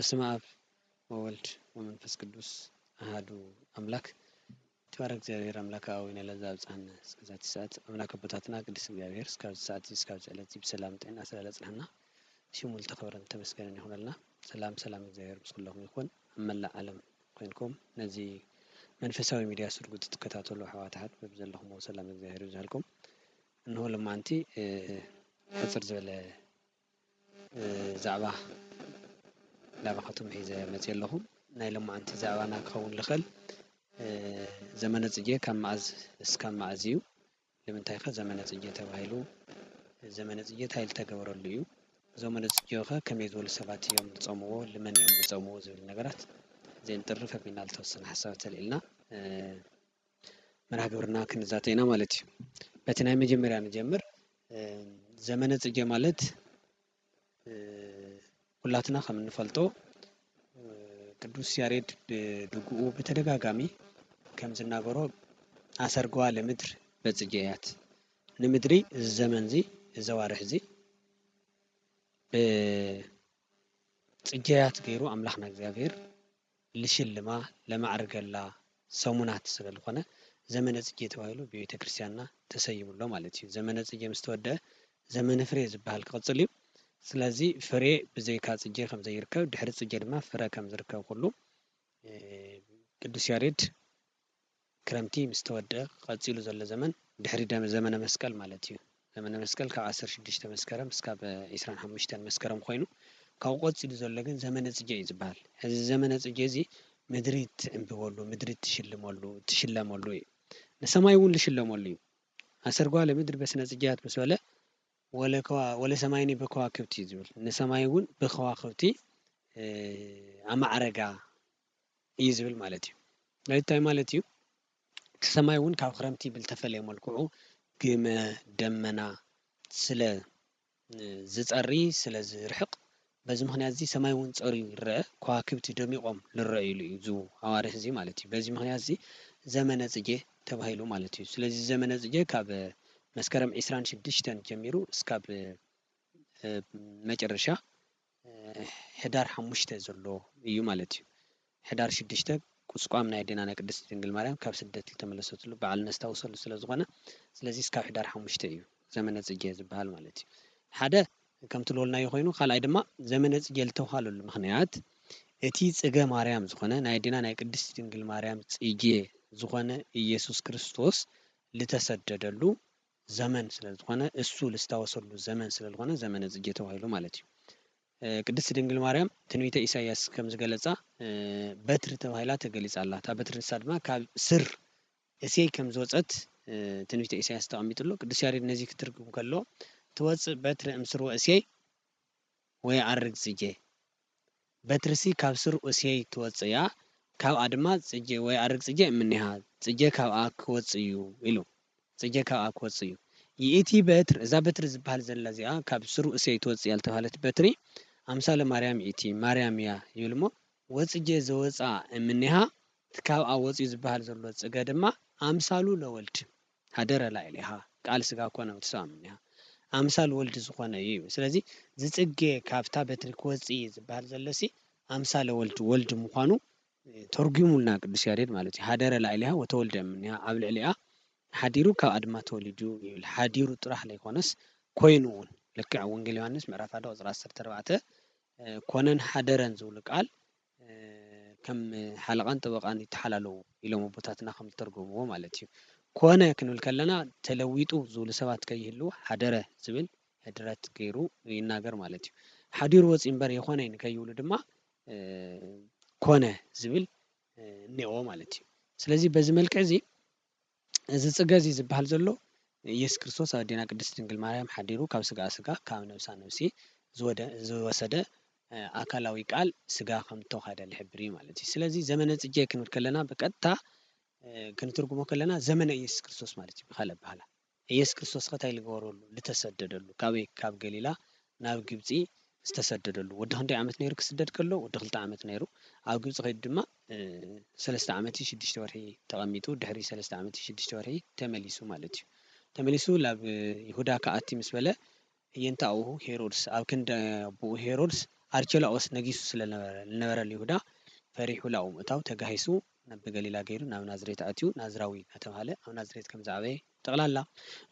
በስመ አብ ወወልድ ወመንፈስ ቅዱስ አሐዱ አምላክ ተባረክ እግዚአብሔር አምላክ አዊነ ለዛ አብጻን እስከዛቲ ሰዓት አምላክ አባታትና ቅዱስ እግዚአብሔር እስከዛቲ ሰዓት እስከዛቲ ዕለት በሰላም ጤና ስለለጽናና ሽሙል ተከብረን ተመስገነን ይሁንልና ሰላም እግዚአብሔር ምስኩላኩም ይሁን አመላ ዓለም ኮይንኩም ነዚ መንፈሳዊ ሚዲያ ስርጉት ተከታተሉ ሐዋታት በብዘለኩም ሰላም እግዚአብሔር ይዛልኩም እንሆ ለማንቲ ፍጽር ዘለ ዛዕባ ላባኻቱም ሒዘ መጽ የለኹም ናይ ለማዓንቲ ዛዕባና ክኸውን ልኽእል ዘመነ ጽጌ ካብ መዓዝ እስካብ መዓዝ እዩ ንምንታይ ኸ ዘመነ ጽጌ ተባሂሉ ዘመነ ጽጌ እንታይ ዝተገበረሉ እዩ ዘመነ ጽጌ ኸ ከመይ ዝበሉ ሰባት እዮም ዝጾምዎ ልመን እዮም ዝጾምዎ ዝብል ነገራት ዘንጥርፍ ኣቢልና ዝተወሰነ ሓሳብ ተልዒልና መርሃ ግብርና ክንዛተይና ማለት እዩ በቲ ናይ መጀመርያ ንጀምር ዘመነ ጽጌ ማለት ሁላትና ከም እንፈልጦ ቅዱስ ያሬድ ድጉኡ በተደጋጋሚ ከም ዝናገሮ አሰርጓ ለምድር በጽጌያት ንምድሪ ዘመን ዚ ዘዋርሕ ዚ በጽጌያት ገይሩ አምላኽና እግዚአብሔር ልሽልማ ለማዕርገላ ሰሙናት ስለልኾነ ዘመነ ጽጌ ተባሂሉ በቤተ ክርስቲያንና ተሰይሙሎ ማለት እዩ ዘመነ ጽጌ ምስተወደ ዘመነ ፍሬ ዝበሃል ክቅጽል እዩ ስለዚ ፍሬ ብዘይካ ጽጌ ከም ዘይርከብ ድሕሪ ጽጌ ድማ ፍረ ከም ዝርከብ ኩሉ ቅዱስ ያሬድ ክረምቲ ምስተወደ ቀጺሉ ዘሎ ዘመን ድሕሪ ዘመነ መስቀል ማለት እዩ ዘመነ መስቀል ካብ 16 መስከረም እስካብ 25 መስከረም ኮይኑ ካብ ቀጺሉ ዘሎ ግን ዘመነ ጽጌ እዩ ዝበሃል እዚ ዘመነ ጽጌ እዚ ምድሪ ትዕንብበሉ ምድሪ ትሽለመሉ እዩ ንሰማይ እውን ልሽለመሉ እዩ አሰርጓ ለምድር በስነ ጽጌያት ምስ በለ ወለ ሰማይኒ በከዋክብቲ ዝብል ንሰማይ እውን በከዋክብቲ አማዕረጋ እዩ ዝብል ማለት እዩ ለይታይ ማለት እዩ ሰማይ እውን ካብ ክረምቲ ብልተፈለየ መልክዑ ግመ ደመና ስለ ዝጸሪ ስለ ዝርሕቕ በዚ ምኽንያት እዚ ሰማይ እውን ጸሪዩ ይረአ ከዋክብቲ ደሚቆም ዝረአዩሉ እዩ ዙ አዋርሕ እዚ ማለት እዩ በዚ ምኽንያት እዚ ዘመነ ጽጌ ተባሂሉ ማለት እዩ ስለዚ ዘመነ ጽጌ ካብ መስከረም 26 ጀሚሩ እስካብ መጨረሻ ሕዳር 5 ዘሎ እዩ ማለት እዩ ሕዳር 6 ቁስቋም ናይ አዴና ናይ ቅድስት ድንግል ማርያም ካብ ስደት ተመለሰትሉ በዓል ነስታውሰሉ ስለዝኾነ ስለዚ እስካብ ሕዳር 5 እዩ ዘመነ ጽጌ ዝበሃል ማለት እዩ ሓደ ከም ትልወልናዮ ኮይኑ ካልኣይ ድማ ዘመነ ጽጌ ዝተባሃለሉ ምኽንያት እቲ ጽገ ማርያም ዝኾነ ናይ አዴና ናይ ቅድስት ድንግል ማርያም ጽጌ ዝኾነ ኢየሱስ ክርስቶስ ልተሰደደሉ ዘመን ስለዝኾነ እሱ ልስታወሰሉ ዘመን ስለዝኾነ ዘመነ ጽጌ ተባሂሉ ማለት እዩ ቅድስት ድንግል ማርያም ትንቢተ ኢሳይያስ ከም ዝገለጻ በትሪ ተባሂላ ተገሊጻ ኣላ እታ በትሪ ንሳ ድማ ካብ ስር እሴይ ከም ዝወፀት ትንቢተ ኢሳይያስ ተቐሚጡሉ ቅዱስ ያሬድ ነዚ ክትርጉም ከሎ ትወፅእ በትሪ እምስር እሴይ ወይ ዓርግ ጽጌ በትርሲ ካብ ስር እሴይ ትወፅእ እያ ካብኣ ድማ ጽጌ ወይ ዓርግ ጽጌ እምኒሃ ጽጌ ካብኣ ክወፅእ እዩ ኢሉ ጽጌ ካብኣ ክወፅእ እዩ ይእቲ በትር እዛ በትሪ ዝበሃል ዘላ እዚኣ ካብ ስሩ እሴይ ትወፅእ እያ ዝተባሃለት በትሪ አምሳለ ማርያም ይእቲ ማርያም እያ ይብል ሞ ወጽጌ ዘወፃ እምኒሃ ካብኣ ወፅኡ ዝበሃል ዘሎ ጽገ ድማ አምሳሉ ለወልድ ሃደረ ላዕሊሃ ቃል ስጋ ኮነ ምትሰም እምኒሃ አምሳል ወልድ ዝኾነ እዩ ስለዚ ዝጽጌ ካብታ በትሪ ክወፅእ ዝበሃል ዘለሲ አምሳለ ወልድ ምዃኑ ተርጉሙልና ቅዱስ ያሬድ ማለት እዩ ሃደረ ላዕሊሃ ወተወልደ እምኒሃ ኣብ ልዕሊኣ ሓዲሩ ካብ ድማ ተወሊዱ ይብል ሓዲሩ ጥራሕ ለይኮነስ ኮይኑ እውን ልክዕ ወንጌል ዮሐንስ ምዕራፍ 1 ቁጥር 14 ኮነን ሓደረን ዝብል ቃል ከም ሓለቃን ጠበቃን ይተሓላለዉ ኢሎም ኣቦታትና ከም ተርጉምዎ ማለት እዩ ኮነ ክንብል ከለና ተለዊጡ ዝብሉ ሰባት ከይህልው ሓደረ ዝብል ሕድረት ገይሩ ይናገር ማለት እዩ ሓዲሩ ወፂ እምበር የኮነ ንከይብሉ ድማ ኮነ ዝብል እኒኦ ማለት እዩ ስለዚ በዚ መልክዕ እዚ እዚ ጽገ እዚ ዝበሃል ዘሎ ኢየሱስ ክርስቶስ ኣብ አዴና ቅድስት ድንግል ማርያም ሓዲሩ ካብ ስጋ ስጋ ካብ ነብሳ ነብሲ ዝወሰደ አካላዊ ቃል ስጋ ከም ተዋሃደ ዝሕብር ማለት እዩ ስለዚ ዘመነ ጽጌ ክንብል ከለና በቀጥታ ክንትርጉሞ ከለና ዘመነ ኢየሱስ ክርስቶስ ማለት እዩ ብኻልእ ኣበሃህላ ኢየሱስ ክርስቶስ ከታይ ዝገበረሉ ዝተሰደደሉ ካብ ገሊላ ናብ ግብጺ ዝተሰደደሉ ወዲ ክንደይ ዓመት ነይሩ ክስደድ ከሎ ወዲ 2 ዓመት ነይሩ ኣብ ግብጺ ከይዱ ድማ 3 ዓመት 6 ወርሒ ተቐሚጡ ድሕሪ 3 ዓመት 6 ወርሒ ተመሊሱ ማለት እዩ ተመሊሱ ናብ ይሁዳ ከኣቲ ምስ በለ እየንተ ኣቡሁ ሄሮድስ ኣብ ክንደ ኣቡኡ ሄሮድስ ኣርቸላኦስ ነጊሱ ስለነበረ ይሁዳ ፈሪሑ ላኡ ምእታው ተጋሂሱ ናብ ገሊላ ገይሩ ናብ ናዝሬት ኣትዩ ናዝራዊ እናተባሃለ ኣብ ናዝሬት ከም ዝዓበየ ጠቕላላ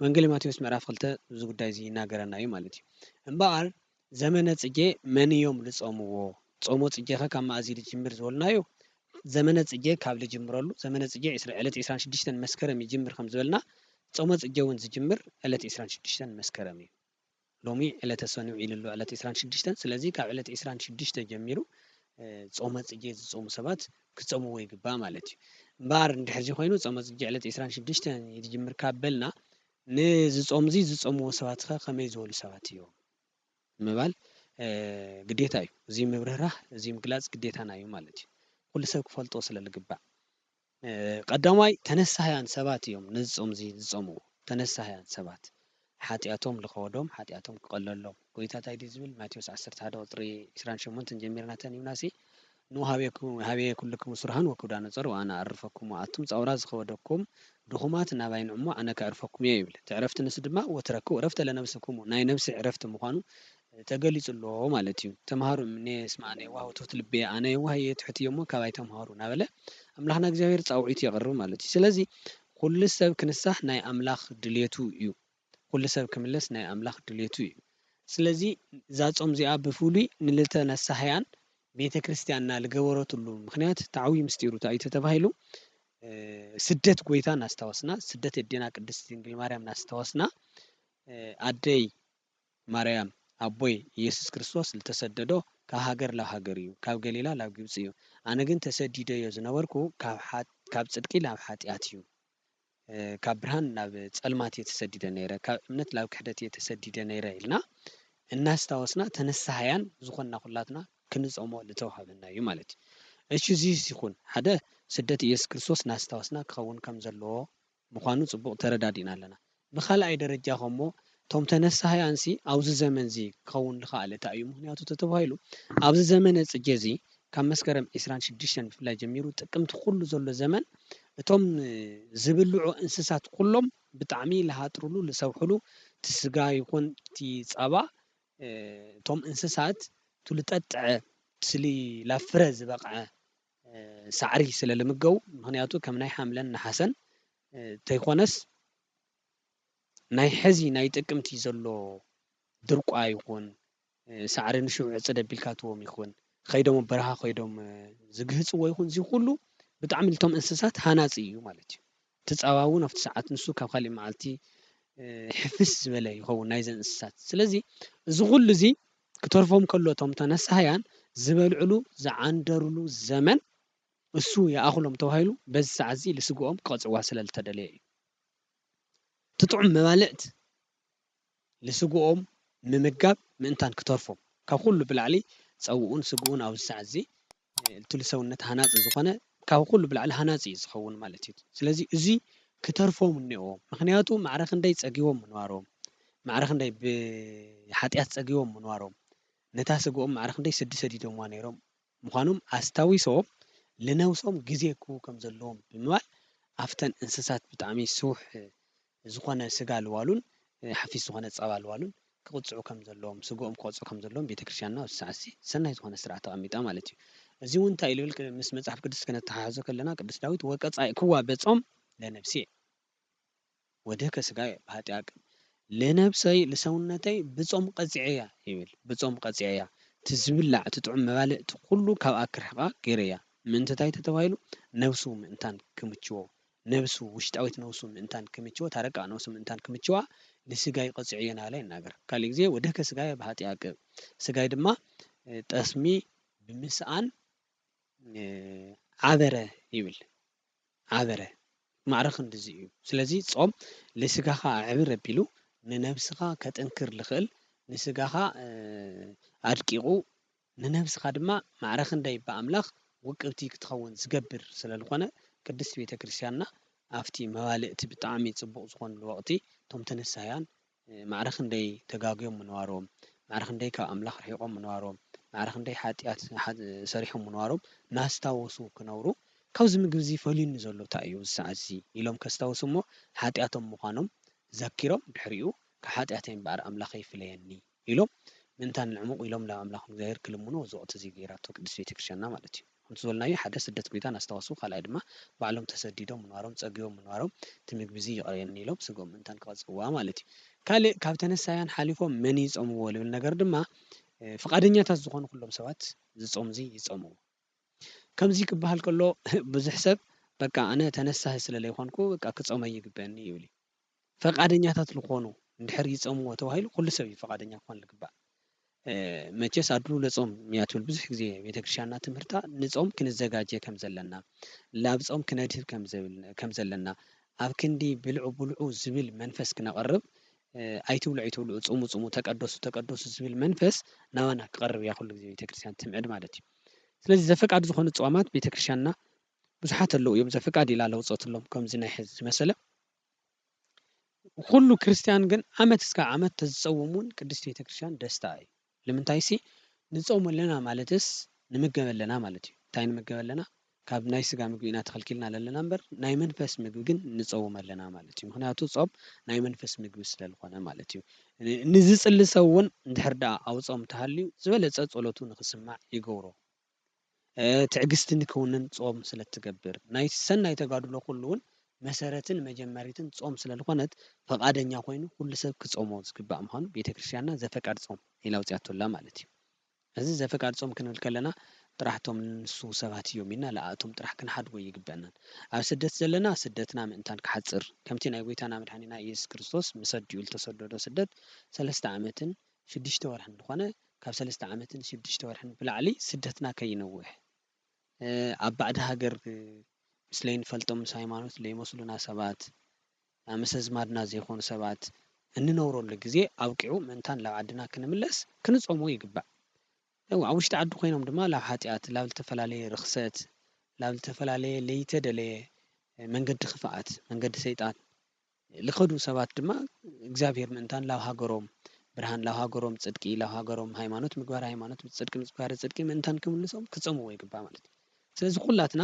ወንጌል ማቴዎስ ምዕራፍ 2 እዚ ጉዳይ እዚ ይናገረና እዩ ማለት እዩ እምበኣር ዘመነ ፅጌ መን እዮም ዝጾምዎ ጾሞ ፅጌ ካብ ማእዚ ዝጅምር ዝበልናዮ ዘመነ ፅጌ ካብ ዝጅምረሉ ዘመነ ፅጌ ዕለት 26 መስከረም ይጅምር ከም ዝበልና ጾሞ ፅጌ እውን ዝጅምር ዕለት 26 መስከረም እዩ ሎሚ ዕለተ ሰኑዕ ኢልሉ ዕለት 26 ስለዚ ካብ ዕለት 26 ጀሚሩ ጾመ ፅጌ ዝጾሙ ሰባት ክጾምዎ ይግባእ ማለት እዩ እምበኣር እንድሕር ኮይኑ ጾመ ፅጌ ዕለት 26 ይጅምር ካበልና ንዝጾም እዚ ዝጾምዎ ሰባት ከመይ ዝበሉ ሰባት እዮም ምባል ግዴታ እዩ እዚ ምብርህራህ እዚ ምግላጽ ግዴታና እዩ ማለት እዩ ኩሉ ሰብ ክፈልጦ ስለ ዝግባእ ቀዳማይ ተነሳህያን ሰባት እዮም ንዝጾም እዚ ዝጾምዎ ተነሳህያን ሰባት ሓጢኣቶም ልኸወዶም ሓጢኣቶም ክቐለሎም ጎይታታይ ዲ ዝብል ማቴዎስ 11 ቁጥሪ 28 ጀሚርና ተንብናሲ ንሃቤ ኩልክም ስራሃን ወኩዳነ ጸር ዋና ኣርፈኩም ኣቱም ጻውራ ዝኸወደኩም ድኹማት ናባይ ንዕሞ ኣነ ከዕርፈኩም እየ ይብል ትዕረፍቲ ንስ ድማ ወትረኩ ዕረፍተ ለነብስኩም ናይ ነብሲ ዕረፍቲ ምዃኑ ተገሊጹሎ ማለት እዩ ተምሃሩ እምኔ ስማዕነ ዋህውት ልቤ ኣነ የዋህ ትሕትዮ እሞ ካባይ ተምሃሩ ናበለ ኣምላኽና እግዚአብሔር ጻውዒት የቕርብ ማለት እዩ ስለዚ ኩሉ ሰብ ክንሳህ ናይ ኣምላኽ ድልየቱ እዩ ኩሉ ሰብ ክምለስ ናይ ኣምላኽ ድልየቱ እዩ ስለዚ ዛጾም እዚኣ ብፍሉይ ንልተ ነሳህያን ቤተ ክርስቲያንና ዝገበረትሉ ምክንያት ተዓብዪ ምስጢሩ እንታይ እዩ ተባሂሉ ስደት ጎይታ እናስታወስና ስደት እዴና ቅድስት ድንግል ማርያም እናስታወስና ኣደይ ማርያም ኣቦይ ኢየሱስ ክርስቶስ ዝተሰደዶ ካብ ሃገር ናብ ሃገር እዩ ካብ ገሊላ ናብ ግብጽ እዩ ኣነ ግን ተሰዲደዮ ዝነበርኩ ካብ ጽድቂ ናብ ሓጢኣት እዩ ካብ ብርሃን ናብ ጸልማት የተሰዲደ ነይረ ካብ እምነት ናብ ክሕደት የተሰዲደ ነይረ ኢልና እናስታወስና ተነሳህያን ዝኾንና ኩላትና ክንጾሞ ዝተዋሃበና እዩ ማለት እዩ እሺ እዚ ሲኹን ሓደ ስደት ኢየሱስ ክርስቶስ እናስታወስና ክኸውን ከም ዘለዎ ምዃኑ ጽቡቕ ተረዳዲና ኣለና ብኻልኣይ ደረጃ ኸሞ ቶም ተነሳህያንሲ ኣብዚ ዘመን እዚ ክኸውን ዝኸኣለ እንታይ እዩ ምክንያቱ ተባሂሉ ኣብዚ ዘመነ ፅጌ እዚ ካብ መስከረም 26 ብፍላይ ጀሚሩ ጥቅምቲ ኩሉ ዘሎ ዘመን እቶም ዝብልዑ እንስሳት ኩሎም ብጣዕሚ ዝሃጥርሉ ዝሰውሕሉ እቲ ስጋ ይኹን እቲ ጸባ እቶም እንስሳት ትልጠጥዐ ትስሊ ላፍረ ዝበቕዐ ሳዕሪ ስለ ልምገቡ ምክንያቱ ከም ናይ ሓምለን ናሓሰን ተይኮነስ ናይ ሕዚ ናይ ጥቅምቲ ዘሎ ድርቋ ይኹን ሳዕሪ ንሽውዕ ዕፅድ ኣቢልካትዎም ይኹን ከይዶም በረኻ ከይዶም ዝግህፅዎ ይኹን እዚ ኩሉ ብጣዕሚ ልቶም እንስሳት ሃናፂ እዩ ማለት እዩ ትጸባ እውን ኣብቲ ሰዓት ንሱ ካብ ካሊእ መዓልቲ ሕፍስ ዝበለ ይኸውን ናይዘን እንስሳት ስለዚ እዚ ኩሉ እዚ ክተርፎም ከሎ እቶም ተነሳህያን ዝበልዕሉ ዝዓንደርሉ ዘመን እሱ ይኣኽሎም ተባሂሉ በዚ ሰዓት እዚ ልስግኦም ክቐፅዕዋ ስለ ዝተደለየ እዩ ትጥዑም መባልዕት ልስግኦም ምምጋብ ምእንታን ክተርፎም ካብ ኩሉ ብላዕሊ ፀውኡን ስግኡን ኣብዚ ሰዓት እዚ እቲ ልሰውነት ሃናፂ ዝኾነ ካብ ኩሉ ብላዕሊ ሃናፂ ዝኸውን ማለት እዩ ስለዚ እዚ ክተርፎም እኒኦ ምክንያቱ ማዕረ ክንደይ ፀጊቦም ምንባሮም ማዕረ ክንደይ ብሓጢኣት ፀጊቦም ምንባሮም ነታ ስግኦም ማዕረ ክንደይ ስዲ ሰዲዶምዋ ነይሮም ምዃኖም ኣስታዊሶም ልነውሶም ግዜ ክህቡ ከም ዘለዎም ብምባል ኣፍተን እንስሳት ብጣዕሚ ስውሕ ዝኾነ ስጋ ልዋሉን ሓፊስ ዝኾነ ጸባ ልዋሉን ክቕፅዑ ከም ዘለዎም ስግኦም ክቐፅዑ ከም ዘለዎም ቤተክርስትያንና ኣብ ሰዓት ሰናይ ዝኾነ ስርዓት ተቐሚጣ ማለት እዩ እዚ እውን እንታይ ልብል ምስ መጽሓፍ ቅዱስ ክነተሓሕዞ ከለና ቅዱስ ዳዊት ወቀጻእክዋ በጾም ለነፍሴ ወድህከ ስጋየ ብኃጢአት ለነፍሰይ ለሰውነተይ ብጾም ቀጽዕያ ይብል ብጾም ቀጽዕያ ትዝብላዕ ትጥዑም መባልዕቲ ኩሉ ካብ ኣክርሕቓ ገይረያ ምንተታይ ተባሂሉ ነብሱ ምእንታን ክምችዎ ነብሱ ውሽጣዊት ነብሱ ምእንታን ክምችዎ ታረቃ ነብሱ ምእንታን ክምችዋ ንስጋይ ቀጽዕየና ላይ እናገር ካሊ ግዜ ወድህከ ስጋየ ብኃጢአት ስጋይ ድማ ጠስሚ ብምስኣን ዓበረ ይብል ዓበረ ማዕረኽ እንደዚ እዩ ስለዚ ጾም ለስጋኻ ዕብር ኣቢሉ ንነብስኻ ከጠንክር ልኽእል ንስጋኻ ኣድቂቑ ንነብስኻ ድማ ማዕረኽ እንዳይ በኣምላኽ ውቅብቲ ክትኸውን ዝገብር ስለዝኾነ ቅድስት ቤተክርስትያንና ኣብቲ መባልእቲ ብጣዕሚ ጽቡቕ ዝኾኑ ወቕቲ ቶም ተነሳያን ማዕረኽ እንዳይ ተጋግዮም ምንባሮም ማዕረኽ እንዳይ ካብ ኣምላኽ ርሒቖም ምንባሮም ማዕረኽ እንዳይ ሓጢኣት ሰሪሖም ምንባሮም ናስታወሱ ክነብሩ ካብዚ ምግቢ እዚ ፈልዩኒ ዘሎ እንታይ እዩ ሰዓት እዚ ኢሎም ከስታወሱ እሞ ሓጢኣቶም ምዃኖም ዘኪሮም ድሕሪኡ ካብ ሓጢኣተይ እምበኣር ኣምላኽ ይፍለየኒ ኢሎም ምንታን ንዕሙቕ ኢሎም ናብ ኣምላኽ እግዚኣብሔር ክልምኑ እዚ ወቕቲ እዚ ገይራቶ ቅድስት ቤተክርስትያንና ማለት እዩ። ከምቲ ዝበልናዮ ሓደ ስደት ጌታን ኣስታወሱ፣ ካልኣይ ድማ ባዕሎም ተሰዲዶም ምንባሮም ፀጊቦም ምንባሮም እቲ ምግቢ እዚ ይቐርየኒ ኢሎም ስግኦም ምንታን ክቐፅውዋ ማለት እዩ። ካልእ ካብ ተነሳያን ሓሊፎም መን ይፀምዎ ልብል ነገር ድማ ፈቃደኛታት ዝኾኑ ኩሎም ሰባት ዝፆም እዚ ይፀምዎ። ከምዚ ክበሃል ከሎ ብዙሕ ሰብ በቃ ኣነ ተነሳሂ ስለ ዘይኮንኩ በቃ ክፀመይ ይግበአኒ ይብል እዩ። ፈቃደኛታት ዝኾኑ እንድሕር ይፀምዎ ተባሂሉ ኩሉ ሰብ እዩ ፈቃደኛ ክኾን ዝግባእ። መቸስ ኣድልው ለፆም እያ ትብል ብዙሕ ግዜ ቤተክርስትያንና ትምህርታ ንፆም ክንዘጋጀ ከም ዘለና፣ ናብ ፆም ክነድህብ ከም ዘለና፣ ኣብ ክንዲ ብልዑ ብልዑ ዝብል መንፈስ ክነቐርብ ኣይትብሉ ኣይትብሉ ፅሙ ፅሙ ተቀደሱ ተቀደሱ ዝብል መንፈስ ናባና ክቐርብ እያ ኩሉ ግዜ ቤተክርስትያን ትምዕድ ማለት እዩ። ስለዚ ዘፈቃድ ዝኾኑ ፅዋማት ቤተክርስትያንና ብዙሓት ኣለዉ እዮም። ዘፈቃድ ኢላ ለውፀትሎም ከምዚ ናይ ሕዚ ዝመሰለ ኩሉ ክርስትያን ግን ዓመት እስካብ ዓመት ተዝፀውም እውን ቅድስት ቤተክርስትያን ደስታ እዩ። ንምንታይ ሲ ንፆም ኣለና ማለትስ ንምገብ ኣለና ማለት እዩ። እንታይ ንምገብ ኣለና? ካብ ናይ ስጋ ምግቢ ኢና ተኸልኪልና ዘለና እምበር ናይ መንፈስ ምግቢ ግን ንፀውም ኣለና ማለት እዩ። ምክንያቱ ፆም ናይ መንፈስ ምግቢ ስለ ዝኾነ ማለት እዩ። ንዝፅሊ ሰብ እውን እንድሕር ደኣ ኣብ ፆም እንተሃልዩ ዝበለፀ ፀሎቱ ንክስማዕ ይገብሮ። ትዕግስቲ ንክውንን ፆም ስለ እትገብር ናይ ሰናይ ተጋድሎ ኩሉ እውን መሰረትን መጀመሪትን ፆም ስለ ዝኾነት ፈቃደኛ ኮይኑ ኩሉ ሰብ ክፀሞ ዝግባእ ምዃኑ ቤተክርስትያንና ዘፈቃድ ፆም ኢላ ኣውፂኣቶ ኣላ ማለት እዩ። እዚ ዘፈቃድ ፆም ክንብል ከለና ጥራሕ እቶም ንሱ ሰባት እዮም ኢልና ለኣቶም ጥራሕ ክንሓድጎ ይግበአናን። ኣብ ስደት ዘለና ስደትና ምእንታን ክሓፅር ከምቲ ናይ ጎይታና መድሓኒና ኢየሱስ ክርስቶስ ምስ ኣዲኡ ዝተሰደዶ ስደት 3 ዓመትን 6 ወርሕን ዝኾነ ካብ 3 ዓመትን 6 ወርሕን ብላዕሊ ስደትና ከይነውሕ ኣብ ባዕዲ ሃገር ምስ ለይንፈልጦም ምስ ሃይማኖት ዘይመስሉና ሰባት ምስ ኣዝማድና ዘይኮኑ ሰባት እንነብረሉ ግዜ ኣብቂዑ ምእንታን ናብ ዓድና ክንምለስ ክንፀሞ ይግባእ። ኣብ ውሽጢ ዓዲ ኮይኖም ድማ ናብ ሓጢኣት ናብ ዝተፈላለየ ርክሰት ናብ ዝተፈላለየ ለይተደለየ መንገዲ ክፍኣት መንገዲ ሰይጣን ዝኸዱ ሰባት ድማ እግዚኣብሔር ምእንታን ናብ ሃገሮም ብርሃን ናብ ሃገሮም ፅድቂ ናብ ሃገሮም ሃይማኖት ምግባር ሃይማኖት ፅድቂ ምግባር ፅድቂ ምእንታን ክምልሶም ክፀምዎ ይግባእ ማለት እዩ። ስለዚ ኩላትና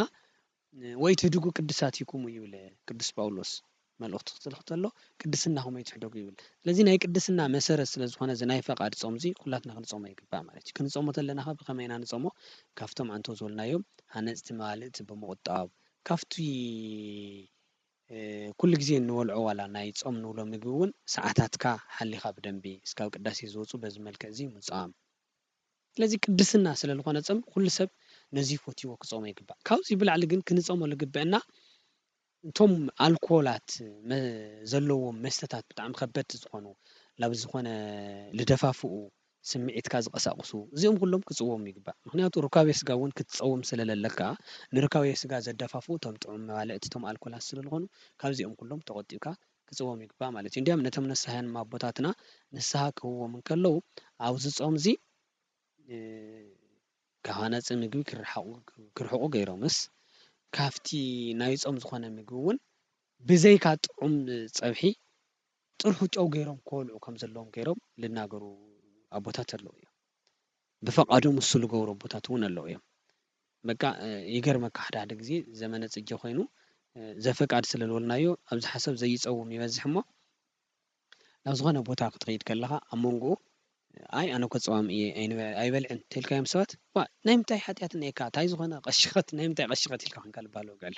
ወይትህድጉ ቅዱሳት ይኩሙ ይብል ቅዱስ ጳውሎስ መልእኽቱ ክፅልኽ ተሎ ቅድስናኹም ኣይትሕደጉ ይብል። ስለዚ ናይ ቅድስና መሰረት ስለ ዝኾነ እዚ ናይ ፈቃድ ፆም እዚ ኩላትና ክንፀሞ ይግባእ ማለት እዩ። ክንፀሞ ተለና ኸ ብኸመይ ኢና ንፀሞ? ካብቶም ኣንቶ ዝበልናዮም ሃነፅቲ መባልእቲ ብምቁጣብ ካብቲ ኩሉ ግዜ እንበልዖ ዋላ ናይ ፆም ንብሎ ምግቢ እውን ሰዓታትካ ሓሊኻ ብደንቢ እስካብ ቅዳሴ ዝወፁ በዚ መልክዕ እዚ ምፅኣም። ስለዚ ቅድስና ስለ ዝኾነ ፆም ኩሉ ሰብ ነዚ ፈትይዎ ክፀሞ ይግባእ። ካብዚ ብላዕሊ ግን ክንፀሞ ዝግበአና እቶም ኣልኮላት ዘለዎም መስተታት ብጣዕሚ ከበድቲ ዝኾኑ ናብ ዝኾነ ዝደፋፍኡ ስምዒትካ ዝቀሳቅሱ እዚኦም ኩሎም ክፅወሙ ይግባእ። ምክንያቱ ሩካቤ ስጋ እውን ክትፀውም ስለለለካ ንሩካቤ ስጋ ዘደፋፍኡ እቶም ጥዑም መባልዕቲ እቶም ኣልኮላት ስለ ዝኾኑ ካብዚኦም ኩሎም ተቆጢብካ ክፅወሙ ይግባእ ማለት እዩ። እንዲያም ነቶም ነሳሕያን ኣቦታትና ንስሓ ክህብዎም እንከለዉ ኣብዚ ፆም እዚ ካብ ሃናፂ ምግቢ ክርሕቁ ገይሮምስ ካብቲ ናይ ፆም ዝኾነ ምግቢ እውን ብዘይካ ጥዑም ፀብሒ ጥርሑ ጨው ገይሮም ክበልዑ ከም ዘለዎም ገይሮም ዝናገሩ ኣቦታት ኣለዉ እዮም። ብፈቃዶም እሱ ዝገብሩ ኣቦታት እውን ኣለዉ እዮም። በቃ ይገርመካ ሓደ ግዜ ዘመነ ፅጌ ኮይኑ ዘፈቃድ ስለ ዝበልናዮ ኣብዚ ሓሰብ ዘይፀውም ይበዝሕ እሞ ናብ ዝኾነ ቦታ ክትከይድ ከለካ ኣብ መንጎኡ ኣይ ኣነ እኮ ፀዋሚ እየ ኣይበልዕን እንተኢልካዮም ሰባት ናይ ምንታይ ሓጢኣት እኒአካ እንታይ ዝኾነ ቀሽኸት ናይ ምንታይ ቀሽኸት ኢልካ ኮንካ ዝባሃሎ ውግዕ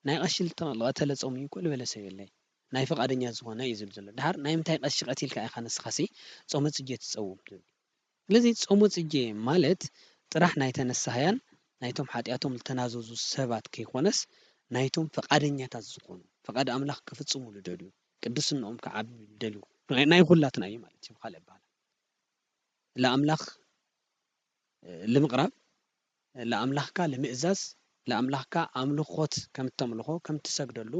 ናይ ቀሺ ዝቐተለ ፆም እዩ እኮ ዝበለ ሰብ የለን። ናይ ፈቃደኛ ዝኾነ እዩ ዝብል ዘሎ ድሓር ናይ ምንታይ ቀሺ ቀቲልካ ኢኻ ንስኻሲ ፆመ ፅጌ ትፀውም ትብል። ስለዚ ፆመ ፅጌ ማለት ጥራሕ ናይ ተነሳህያን ናይቶም ሓጢኣቶም ዝተናዘዙ ሰባት ከይኮነስ ናይቶም ፈቃደኛታት ዝኾኑ ፈቃድ ኣምላኽ ክፍፅሙ ዝደልዩ ቅድስንኦም ክዓቢ ዝደልዩ ናይ ኩላትና እዩ ማለት እዩ። ብካልእ ኣበሃህላ ለኣምላኽ ንምቕራብ ለኣምላኽካ ንምእዛዝ ለኣምላኽካ ኣምልኾት ከም እተምልኾ ከም እትሰግደሉ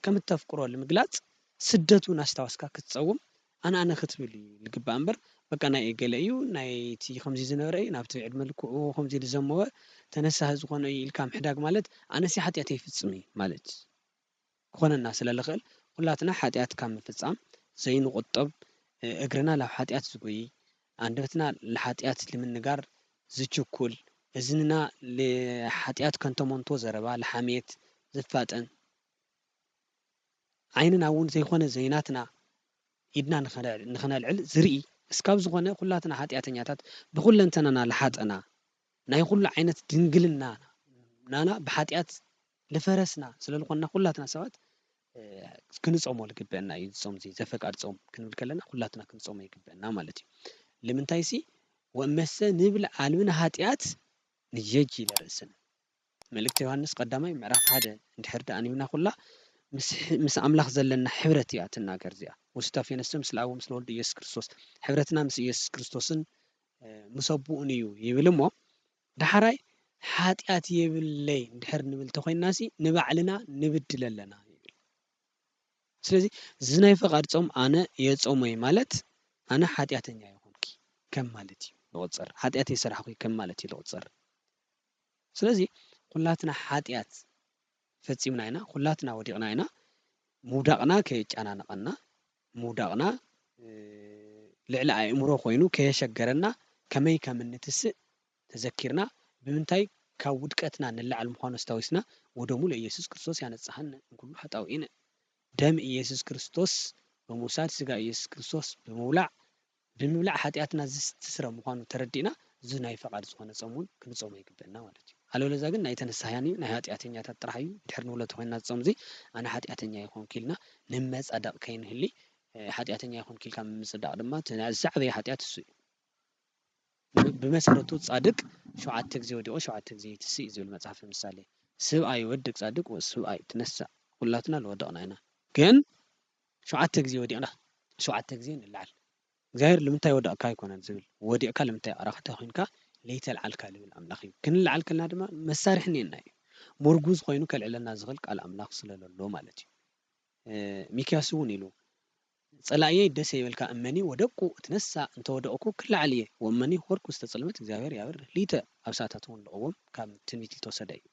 ከም እተፍቅሮ ንምግላፅ ስደቱን ኣስታወስካ ክትፀውም ኣነ ኣነ ክትብል እዩ ዝግባእ እምበር በቃ ናይ ገለ እዩ ናይቲ ከምዚ ዝነበረ እዩ ናብቲ ዕድመ ልክዑ ከምዚ ዝዘመወ ተነሳሒ ዝኾነ እዩ ኢልካ ምሕዳግ ማለት ኣነሲ ሓጢኣት ኣይፍፅም እዩ ማለት ክኾነና ስለ ዝኽእል ኩላትና ሓጢኣት ካብ ምፍፃም ዘይንቁጠብ እግርና ናብ ሓጢኣት ዝጎይ ኣንደበትና ንሓጢኣት ንምንጋር ዝችኩል እዝንና ንሓጢኣት ከንተመንቶ ዘረባ ንሓሜት ዝፋጠን ዓይንና እውን ዘይኮነ ዘይናትና ኢድና ንኸነልዕል ዝርኢ እስካብ ዝኾነ ኩላትና ሓጢኣተኛታት ብኩለንተናና ለሓጠና ናይ ኩሉ ዓይነት ድንግልና ናና ብሓጢኣት ልፈረስና ስለዝኾንና ኩላትና ሰባት ክንጾሞ ዝግበአና እዩ ጾም እዚ ዘፈቃድ ጾም ክንብል ከለና ኩላትና ክንጾሞ ይግበአና ማለት እዩ ንምንታይ ሲ ወመሰ ንብል ዓልብና ኃጢአት ንየጅ ይለርእስን መልእክተ ዮሐንስ ቀዳማይ ምዕራፍ 1 እንድሕር ዳኣኒብና ኩላ ምስ ኣምላኽ ዘለና ሕብረት እያ ትናገር እዚኣ ወስታፍ የነስተ ምስ አብ ምስ ወልድ ኢየሱስ ክርስቶስ ሕብረትና ምስ ኢየሱስ ክርስቶስን ምስ ኣቡኡን እዩ ይብል እሞ ዳሕራይ ኃጢአት የብለይ እንድሕር ንብል ተኮይናሲ ንባዕልና ንብድል ኣለና ይብል ስለዚ ዝናይ ፈቃድ ጾም ኣነ የጾመይ ማለት ኣነ ኃጢአተኛ ይኾንኪ ከም ማለት እዩ ልቁፀር ኃጢአት የሰራሕኩ ከም ማለት እዩ ልቁፀር ስለዚ ኩላትና ኃጢአት ፈጺምና ኢና ኩላትና ወዲቕና ኢና ምውዳቕና ከየጫናነቐና ምውዳቕና ልዕሊ ኣእምሮ ኮይኑ ከየሸገረና ከመይ ከም እንትስእ ተዘኪርና ብምንታይ ካብ ውድቀትና ንላዕል ምዃኑ ኣስታዊስና ወደሙ ለኢየሱስ ክርስቶስ ያነጽሐን ኩሉ ኃጣውኢነ ደም ኢየሱስ ክርስቶስ በመውሳድ ስጋ ኢየሱስ ክርስቶስ ብምብላዕ ኃጢአትና ዝስትስረ ምዃኑ ተረዲእና ዝናይ ፈቃድ ዝኾነ ጾሙን ክንጾሞ ይግበአና ማለት እዩ አለበለዚያ ግን ናይ ተነሳህያን ናይ ኃጢአተኛታት ጥራሕ እዩ ድሕር ንብሎ ተኮይንና ጾም እዚ ኣነ ኃጢአተኛ ይኾንኩ ኢልና ንመጻደቕ ከይንህሊ ኃጢአተኛ ይኾንኩ ኢልካ ምጽዳቕ ድማ ዝዓበየ ኃጢአት እሱ እዩ ብመሰረቱ ጻድቅ 7 ግዜ ወዲቆ 7 ግዜ ይትስእ ዝብል መጽሓፍ ምሳሌ ሰብኣይ ይወድቅ ጻድቅ ወሰብኣይ ትነሳእ ኩላትና ልወደቕና ኢና ግን 7 ግዜ ወዲቕና 7 ግዜ ንላዕል እግዚአብሔር ንምንታይ ወደቕካ ኣይኮነን ዝብል ወዲቕካ ንምንታይ ኣራኽታ ኮይንካ ለይተልዓልካ ልብል ኣምላኽ እዩ ክንልዓል ከለና ድማ መሳርሒ እኒአና እዩ ሙርጉዝ ኮይኑ ከልዕለና ዝኽእል ቃል ኣምላኽ ስለለሎ ማለት እዩ ሚክያስ እውን ኢሉ ጸላእየይ ደስ ይበልካ እመኒ ወደቁ እትነሳእ እንተወደቕኩ ክላዕል እየ ወመኒ ሆርኩ ዝተጸልመት እግዚአብሔር ያብርህ ሊተ ኣብ ሰዓታት እውን ልቕዎም ካብ ትንቢት ዝተወሰደ እዩ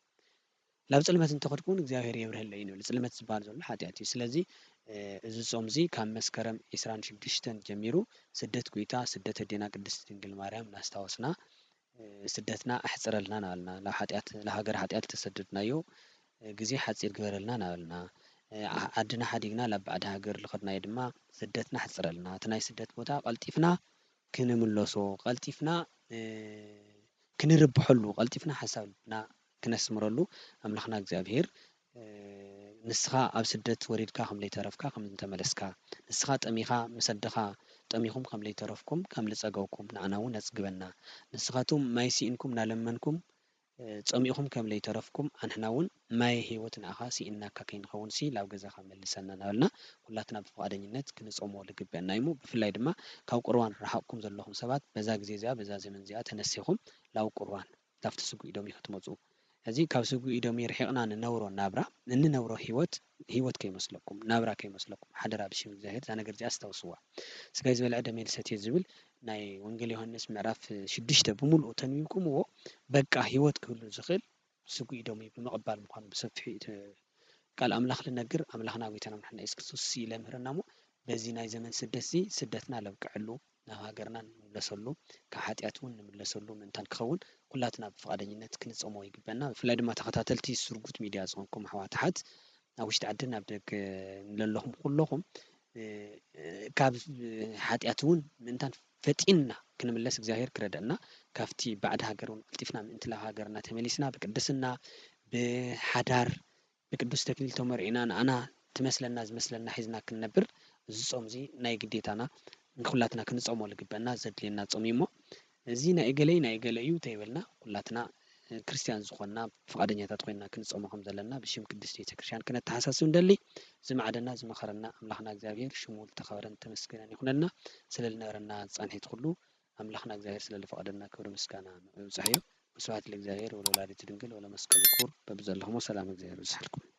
ላብ ጽልመት እንተኸድኩን እግዚአብሔር የብርህለይ ንብል ጽልመት ዝበሃል ዘሎ ኃጢአት እዩ ስለዚ እዚ ጾም እዚ ካብ መስከረም 26 ጀሚሩ ስደት ጎይታ ስደት ኣዴና ቅድስት ድንግል ማርያም እናስታወስና ስደትና ኣሕጽረልና ናበልና ለሃገር ኃጢአት ተሰደድናዮ ግዜ ሓጺር ግበረልና ናበልና ዓድና ሓዲግና ላብ ባዕድ ሃገር ልኸድናዮ ድማ ስደትና ኣሕጽረልና እቲ ናይ ስደት ቦታ ቀልጢፍና ክንምለሶ ቀልጢፍና ክንርብሐሉ ቀልጢፍና ሓሳብና ክነስምረሉ ኣምላኽና እግዚአብሔር ንስኻ ኣብ ስደት ወሪድካ ከም ለይተረፍካ ከም እንተመለስካ ንስኻ ጠሚኻ መሰደኻ ጠሚኹም ከም ለይተረፍኩም ከም ልጸገውኩም ንዓና እውን ኣጽግበና ንስኻቱም ማይ ሲኢንኩም ናለመንኩም ጸሚኹም ከም ለይተረፍኩም ኣንሕና እውን ማይ ህይወት ንኣኻ ሲኢናካ ከይንኸውን ሲ ላብ ገዛኻ መልሰና ናበልና ኩላትና ብፈቃደኝነት ክንጾሞ ልግበአና እዩ ብፍላይ ድማ ካብ ቁርባን ረሓቕኩም ዘለኹም ሰባት በዛ ግዜ እዚኣ በዛ ዘመን እዚኣ ተነሲኹም ላብ ቁርባን ላፍቲ ስጉእ ኢዶም ክትመጹ እዚ ካብ ስጉእ ኢዶም ርሒቕና ንነብሮ ናብራ እንነብሮ ህይወት ከይመስለኩም ናብራ ከይመስለኩም ሓደራ ብሽም እግዚአብሔር ዛ ነገር እዚኣ ኣስታውስዋ ስጋይ ዝበልዐ ደመይ ልሰትየ ዝብል ናይ ወንጌል ዮሐንስ ምዕራፍ 6 ብምልኡ ተንቢብኩምዎ በቃ ህይወት ክህሉ ዝኽእል ስጉእ ኢዶም ብምቕባል ምዃኑ ብሰፊሕ ቃል ኣምላኽ ልነግር ኣምላኽና ጎይታና መድሓኒትና ኢየሱስ ክርስቶስ ይለምህረና እሞ በዚ ናይ ዘመን ስደት እዚ ስደትና ለብቅዕሉ ናብ ሃገርና ንምለሰሉ ካብ ኃጢአት እውን ንምለሰሉ ምንታን ክኸውን ኩላትና ብፈቃደኝነት ክንጾሞ ይግበአና ብፍላይ ድማ ተኸታተልቲ ስርጉት ሚድያ ዝኾንኩም ኣሕዋትሓት ኣብ ውሽጢ ዓድን ኣብ ደገ ዘለኹም ኩለኹም ካብ ኃጢአት እውን ምንታን ፈጢንና ክንምለስ እግዚአብሔር ክረዳእና ካብቲ ባዕድ ሃገር እውን ቀልጢፍና ምእንቲ ላብ ሃገርና ተመሊስና ብቅድስና ብሓዳር ብቅዱስ ተክሊል ተመሪዕና ንኣና ትመስለና ዝመስለና ሒዝና ክንነብር እዚ ጾም እዚ ናይ ግዴታና ኩላትና ክንጾሞ ልግበአና ዘድልየና ጾም እዩ እሞ እዚ ናይ እገለ እዩ ተይበልና ኩላትና ክርስቲያን ዝኾንና ፈቃደኛታት ኮይንና ክንጾሞ ከም ዘለና ብሽም ቅድስት ቤተክርስትያን ክነተሓሳስብ እንደሊ ዝማዕደና ዝመኸረና ኣምላኽና እግዚአብሔር ሽሙ ዝተኸበረን ተመስገነን ይኹነና ስለልነበረና ጻንሒት ኩሉ ኣምላኽና እግዚአብሔር ስለልፈቀደና ክብሪ ምስጋና ንብጽሕ እዩ ስብሐት ለእግዚአብሔር ወለወላዲቱ ድንግል ወለመስቀሉ ክቡር በብዘለኹም ሰላም እግዚአብሔር ይብዛሕልኩም